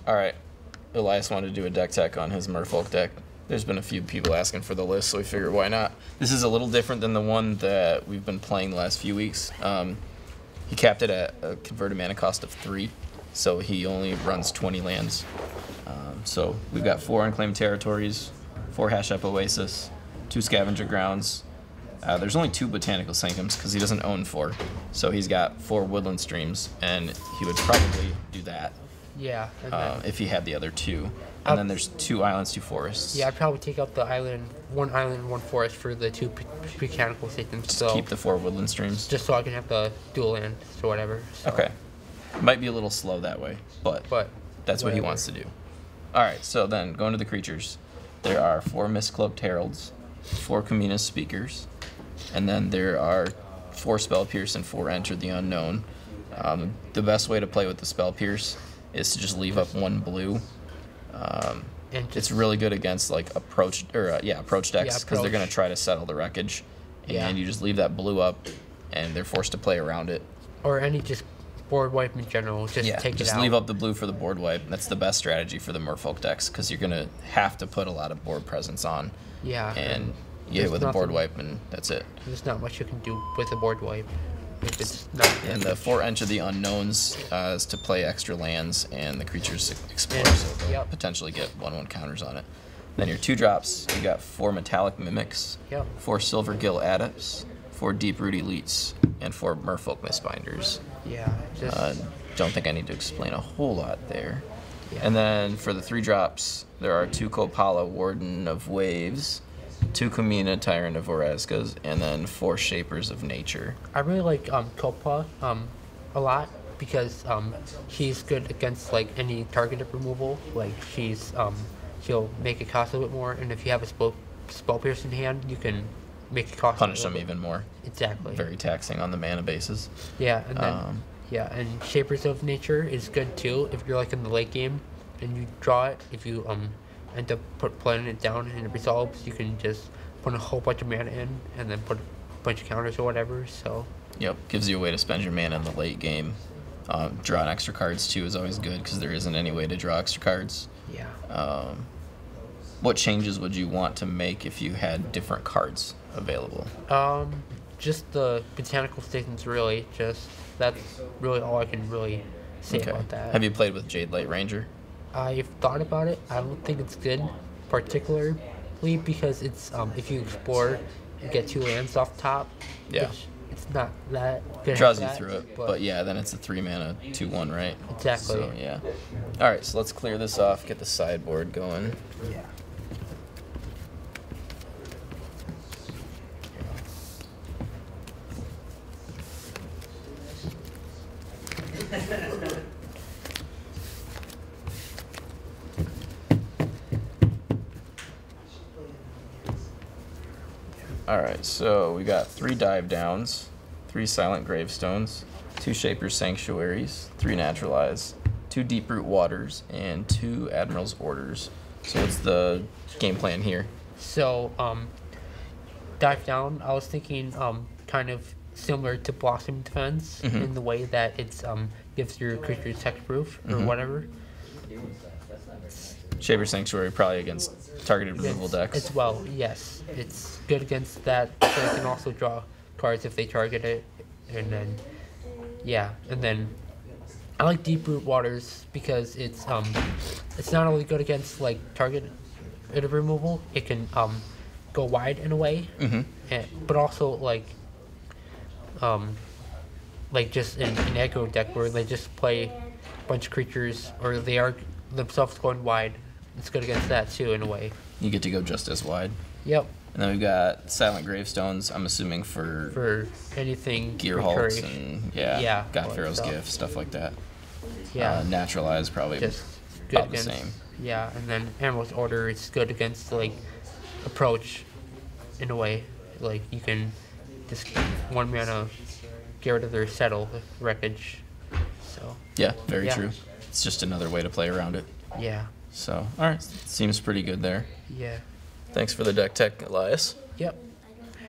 All right. Elias wanted to do a deck tech on his Merfolk deck. There's been a few people asking for the list, so we figured why not. This is a little different than the one that we've been playing the last few weeks. He capped it at a converted mana cost of 3, so he only runs 20 lands. So we've got 4 unclaimed territories, 4 Hash Up Oasis, 2 Scavenger Grounds. There's only 2 Botanical Sanctums because he doesn't own 4. So he's got 4 Woodland Streams, and he would probably do that. Yeah. If he had the other 2. And then there's 2 islands, 2 forests. Yeah, I'd probably take out the island, 1 island, 1 forest for the 2 Botanical Sanctums. Just keep the 4 Woodland Streams. Just so I can have the dual land or whatever. So. Okay. Might be a little slow that way, but that's what he wants to do. Alright, so then going to the creatures. There are 4 Mistcloaked Heralds, 4 Kamina's Speakers, and then there are 4 Spell Pierce and 4 Enter the Unknown. The best way to play with the Spell Pierce is to just leave up 1 blue. It's really good against like approach decks because they're gonna try to settle the wreckage, and you just leave that blue up, and they're forced to play around it. Or any just board wipe in general, take it out. Just leave up the blue for the board wipe. That's the best strategy for the Merfolk decks because you're gonna have to put a lot of board presence on. Yeah. And you hit with a board wipe, and that's it. There's not much you can do with a board wipe. If it's not and the 4 Enter the Unknowns is to play extra lands, and the creatures explore, so they'll potentially get 1/1 counters on it. Then your 2 drops, you got 4 Metallic Mimics, 4 Silver Gill Adepts, 4 Deep Root Elites, and 4 Merfolk Mistbinders. Yeah. Don't think I need to explain a whole lot there. Yeah. And then for the 3 drops, there are 2 Kopala Warden of Waves, 2 Kamina Tyrant of Orezcas, and then 4 Shapers of Nature. I really like Kopa a lot because she's good against like any targeted removal. Like she'll make it cost a little bit more, and if you have a spell pierce in hand, you can make it cost punish them even more. Exactly. Very taxing on the mana bases. Yeah, and then and Shapers of Nature is good too if you're like in the late game and you draw it. If you end up playing it down and it resolves, you can just put a whole bunch of mana in and then put a bunch of counters or whatever. So. Yep, gives you a way to spend your mana in the late game. Drawing extra cards too is always good because there isn't any way to draw extra cards. Yeah. What changes would you want to make if you had different cards available? Just the Botanical Stations, really. That's really all I can really say about that. Have you played with Jade Light Ranger? I've thought about it. I don't think it's good, particularly because it's if you explore, you get 2 lands off top. Yeah. It's not that good. It draws you through it, but yeah, then it's a 3 mana 2/1, right? Exactly. So yeah. All right, so let's clear this off, get the sideboard going. Yeah. Alright, so we got 3 Dive Downs, 3 Silent Gravestones, 2 Shaper's Sanctuaries, 3 Naturalize, 2 Deep Root Waters, and 2 Admiral's Orders. So what's the game plan here? So, Dive Down, I was thinking kind of similar to Blossom Defense in the way that it's gives your creatures hexproof or whatever. Shaper's Sanctuary probably against targeted removal decks. As well, yes. It's good against that, so you can also draw cards if they target it. And then, and then I like Deep Root Waters because it's not only good against like targeted removal, it can go wide in a way, but also like just an aggro deck where they just play a bunch of creatures or they are themselves going wide. It's good against that too in a way. You get to go just as wide. Yep. And then we've got Silent Gravestones, I'm assuming for anything Gear Hulks and God Pharaoh's Gift, stuff like that. Yeah. Naturalize probably just good about against, the same. Yeah, and then Admiral's Order is good against like approach in a way. Like you can just 1 mana get rid of their settle wreckage. So yeah, very true. It's just another way to play around it. Yeah. So, alright, seems pretty good there. Yeah. Thanks for the deck tech, Elias. Yep.